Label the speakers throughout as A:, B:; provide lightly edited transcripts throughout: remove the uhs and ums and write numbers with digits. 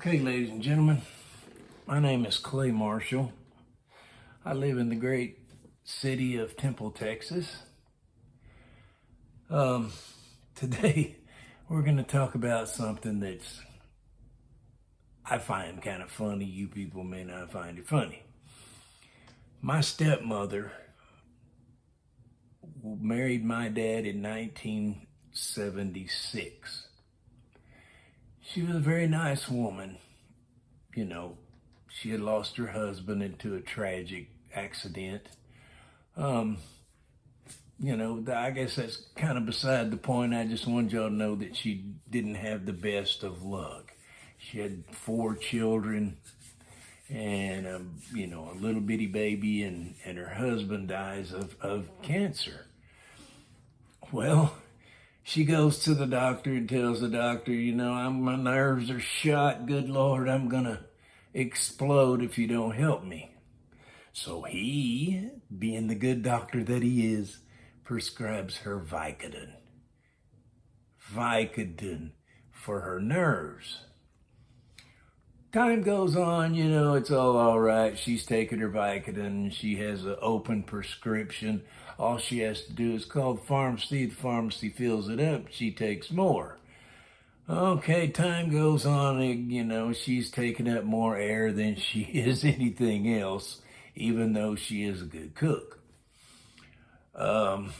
A: Okay, ladies and gentlemen, my name is Clay Marshall. I live in the great city of Temple, Texas. Today, we're going to talk about something that's I find kind of funny. You people may not find it funny. My stepmother married my dad in 1976. She was a very nice woman. You know, she had lost her husband into a tragic accident. I guess that's kind of beside the point. I just wanted y'all to know that she didn't have the best of luck. She had 4 children and, a little bitty baby, and her husband dies of cancer. Well, she goes to the doctor and tells the doctor, my nerves are shot. Good Lord, I'm going to explode if you don't help me. So he, being the good doctor that he is, prescribes her Vicodin. Vicodin for her nerves. Time goes on, it's all right. She's taking her Vicodin. She has an open prescription. All she has to do is call the pharmacy. The pharmacy fills it up. She takes more. Okay, time goes on. She's taking up more air than she is anything else, even though she is a good cook. Not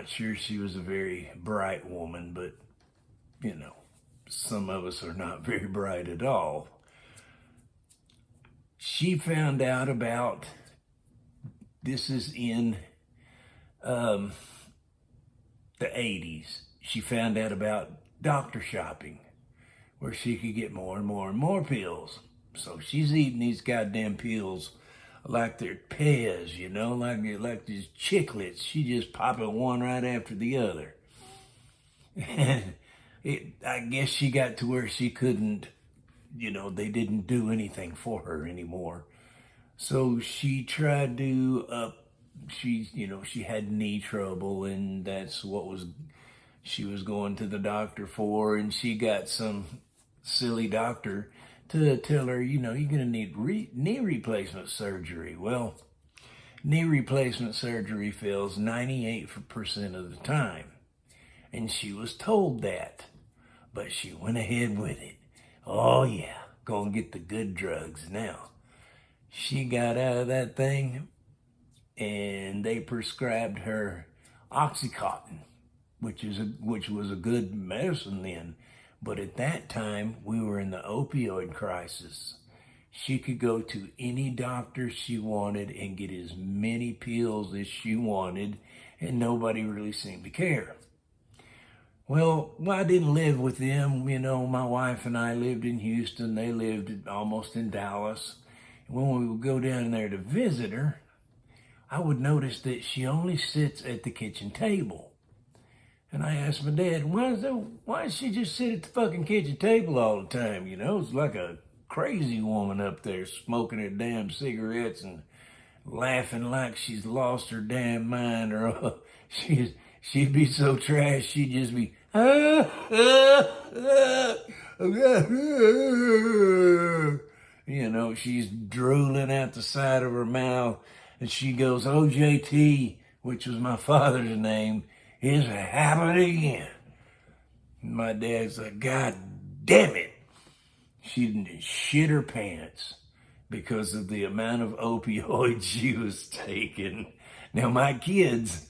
A: sure she was a very bright woman, but, some of us are not very bright at all. She found out about, this is in the 80s, she found out about doctor shopping, where she could get more and more and more pills. So she's eating these goddamn pills like they're Pez, like these chiclets. She just popping one right after the other. And I guess she got to where she couldn't, they didn't do anything for her anymore. So she tried to she had knee trouble, and that's what she was going to the doctor for, and she got some silly doctor to tell her, you're going to need knee replacement surgery. Well, knee replacement surgery fails 98% of the time. And she was told that, but she went ahead with it. Oh yeah, go and get the good drugs now. She got out of that thing, and they prescribed her Oxycontin, which was a good medicine then. But at that time, we were in the opioid crisis. She could go to any doctor she wanted and get as many pills as she wanted, and nobody really seemed to care. Well, I didn't live with them. My wife and I lived in Houston. They lived almost in Dallas. When we would go down there to visit her, I would notice that she only sits at the kitchen table. And I asked my dad, why does she just sit at the fucking kitchen table all the time? It's like a crazy woman up there smoking her damn cigarettes and laughing like she's lost her damn mind, or she'd be so trash, she'd just be, she's drooling out the side of her mouth, and she goes, OJT, which was my father's name, is happening again. My dad's like, God damn it. She didn't shit her pants because of the amount of opioids she was taking. Now, my kids,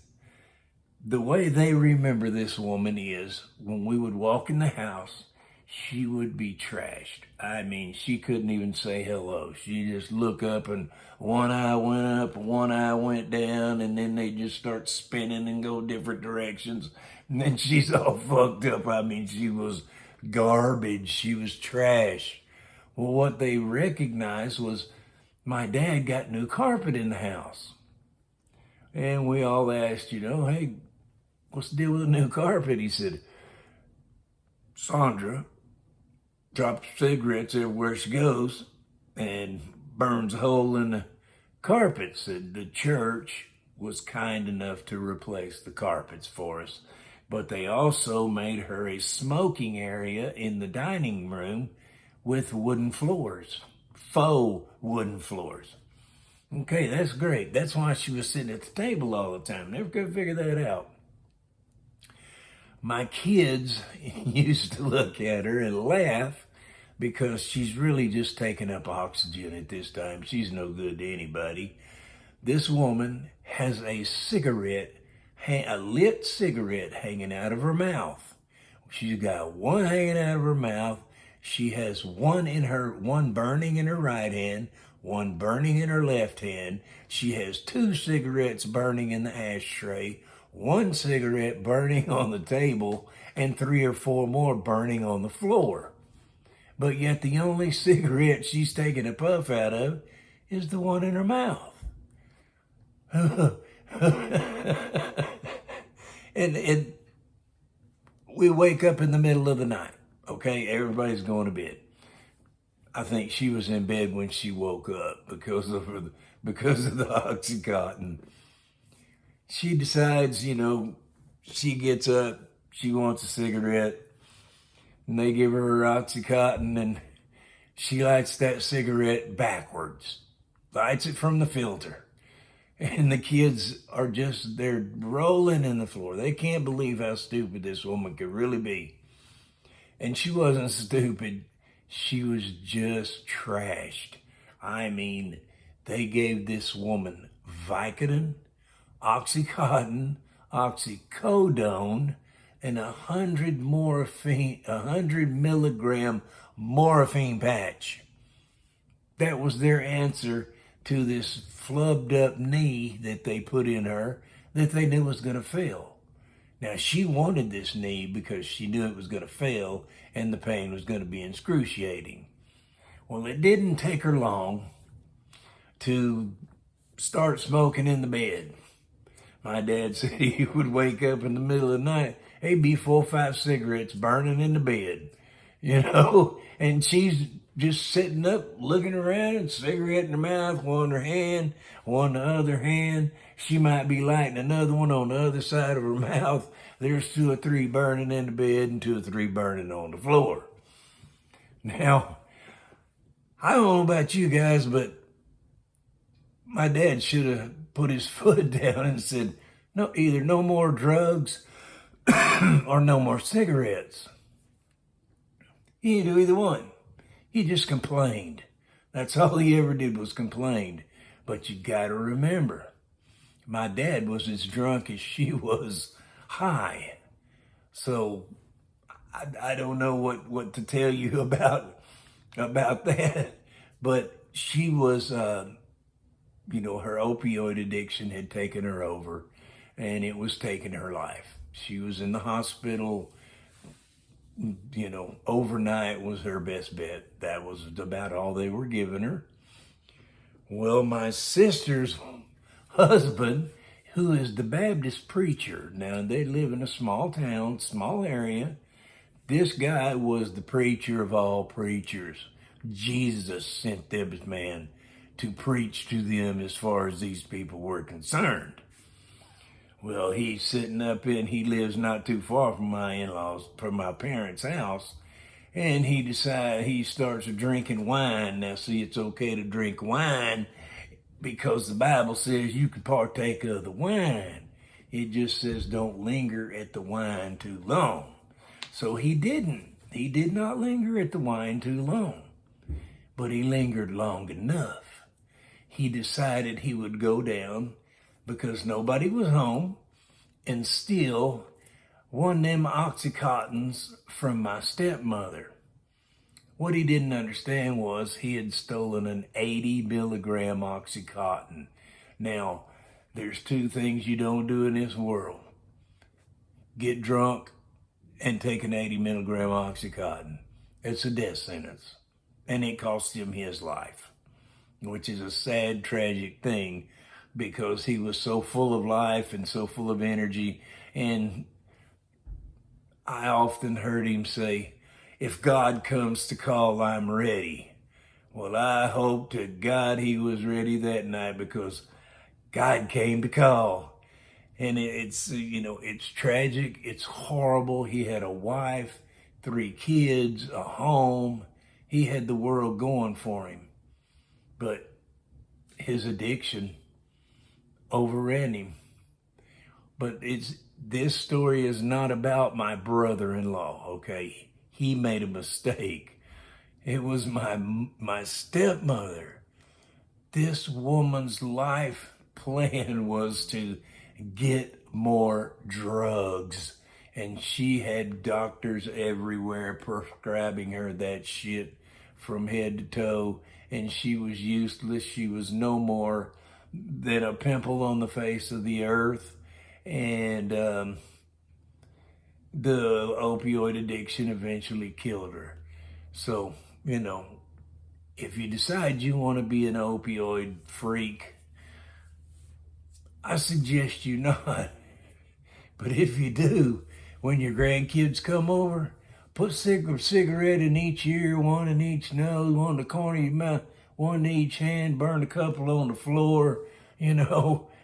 A: the way they remember this woman is when we would walk in the house, she would be trashed. I mean, she couldn't even say hello. She'd just look up, and one eye went up, one eye went down, and then they just start spinning and go different directions. And then she's all fucked up. I mean, she was garbage. She was trash. Well, what they recognized was my dad got new carpet in the house. And we all asked, hey, what's the deal with the new carpet? He said, Sandra drops cigarettes everywhere she goes and burns a hole in the carpet. Said the church was kind enough to replace the carpets for us But they also made her a smoking area in the dining room with wooden floors, faux wooden floors. Okay, that's great. That's why she was sitting at the table all the time. Never could figure that out. My kids used to look at her and laugh because she's really just taking up oxygen at this time. She's no good to anybody. This woman has a cigarette, a lit cigarette hanging out of her mouth. She's got one hanging out of her mouth. She has one burning in her right hand, one burning in her left hand. She has 2 cigarettes burning in the ashtray, 1 cigarette burning on the table, and 3 or 4 more burning on the floor. But yet the only cigarette she's taking a puff out of is the one in her mouth. and we wake up in the middle of the night. Okay, everybody's going to bed. I think she was in bed when she woke up because of the Oxycontin. She decides, she gets up, she wants a cigarette, and they give her her Oxycontin, and she lights that cigarette backwards, lights it from the filter. And the kids are they're rolling in the floor. They can't believe how stupid this woman could really be. And she wasn't stupid. She was just trashed. I mean, they gave this woman Vicodin, Oxycontin, oxycodone, and 100 milligram morphine patch. That was their answer to this flubbed up knee that they put in her that they knew was going to fail. Now, she wanted this knee because she knew it was going to fail and the pain was going to be excruciating. Well, it didn't take her long to start smoking in the bed. My dad said he would wake up in the middle of the night, there'd be 4 or 5 cigarettes burning in the bed, and she's just sitting up, looking around, cigarette in her mouth, one in her hand, one in the other hand. She might be lighting another one on the other side of her mouth. There's 2 or 3 burning in the bed and 2 or 3 burning on the floor. Now, I don't know about you guys, but my dad should have put his foot down and said, no, either no more drugs or no more cigarettes. He didn't do either one. He just complained. That's all he ever did was complain. But you gotta remember, my dad was as drunk as she was high. So I don't know what to tell you about that. But she was, her opioid addiction had taken her over, and it was taking her life. She was in the hospital. Overnight was her best bet. That was about all they were giving her. Well, my sister's husband, who is the Baptist preacher, now they live in a small town, small area. This guy was the preacher of all preachers. Jesus sent this man to preach to them as far as these people were concerned. Well, he's sitting he lives not too far from my in-laws, from my parents' house, and he starts drinking wine. Now, see, it's okay to drink wine because the Bible says you can partake of the wine. It just says don't linger at the wine too long. So he didn't. He did not linger at the wine too long, but he lingered long enough. He decided he would go down because nobody was home, and steal one of them Oxycontins from my stepmother. What he didn't understand was he had stolen an 80 milligram Oxycontin. Now, there's 2 things you don't do in this world. Get drunk and take an 80 milligram Oxycontin. It's a death sentence. And it cost him his life, which is a sad, tragic thing, because he was so full of life and so full of energy. And I often heard him say, if God comes to call, I'm ready. Well, I hope to God he was ready that night, because God came to call. And it's, it's tragic. It's horrible. He had a wife, 3 kids, a home. He had the world going for him. But his addiction overran him. But this story is not about my brother-in-law, okay? He made a mistake. It was my stepmother. This woman's life plan was to get more drugs. And she had doctors everywhere prescribing her that shit from head to toe. And she was useless. She was no more than a pimple on the face of the earth. And the opioid addiction eventually killed her. So, if you decide you want to be an opioid freak, I suggest you not. But if you do, when your grandkids come over, put a cigarette in each ear, one in each nose, one in the corner of your mouth, one in each hand, burn a couple on the floor,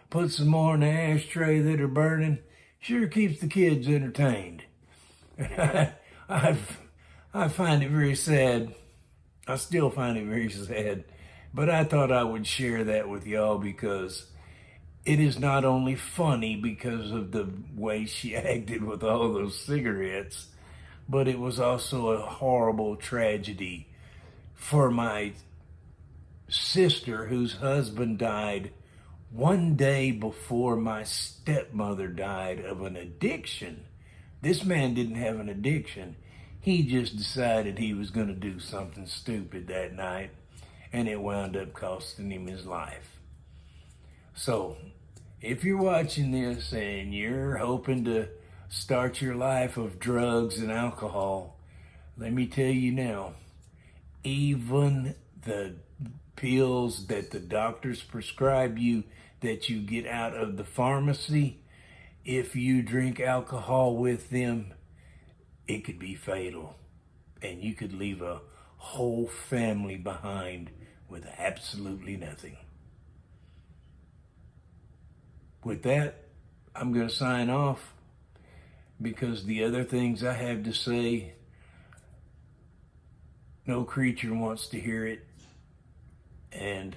A: put some more in the ashtray that are burning. Sure keeps the kids entertained. I find it very sad. I still find it very sad. But I thought I would share that with y'all because it is not only funny because of the way she acted with all those cigarettes, but it was also a horrible tragedy for my sister whose husband died one day before my stepmother died of an addiction. This man didn't have an addiction. He just decided he was going to do something stupid that night, and it wound up costing him his life. So, if you're watching this and you're hoping to start your life of drugs and alcohol, let me tell you now, even the pills that the doctors prescribe you that you get out of the pharmacy, if you drink alcohol with them, it could be fatal. And you could leave a whole family behind with absolutely nothing. With that, I'm going to sign off because the other things I have to say, no creature wants to hear it. And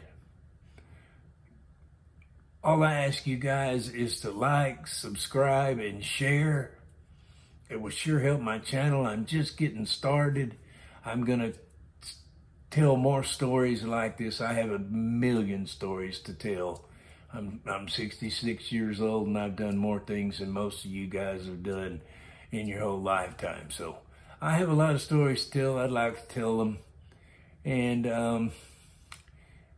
A: all I ask you guys is to like, subscribe, and share. It will sure help my channel. I'm just getting started. I'm going to tell more stories like this. I have 1,000,000 stories to tell. I'm 66 years old, and I've done more things than most of you guys have done in your whole lifetime. So I have a lot of stories to tell. I'd like to tell them. And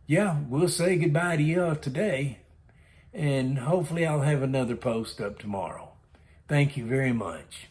A: yeah, we'll say goodbye to y'all today. And hopefully I'll have another post up tomorrow. Thank you very much.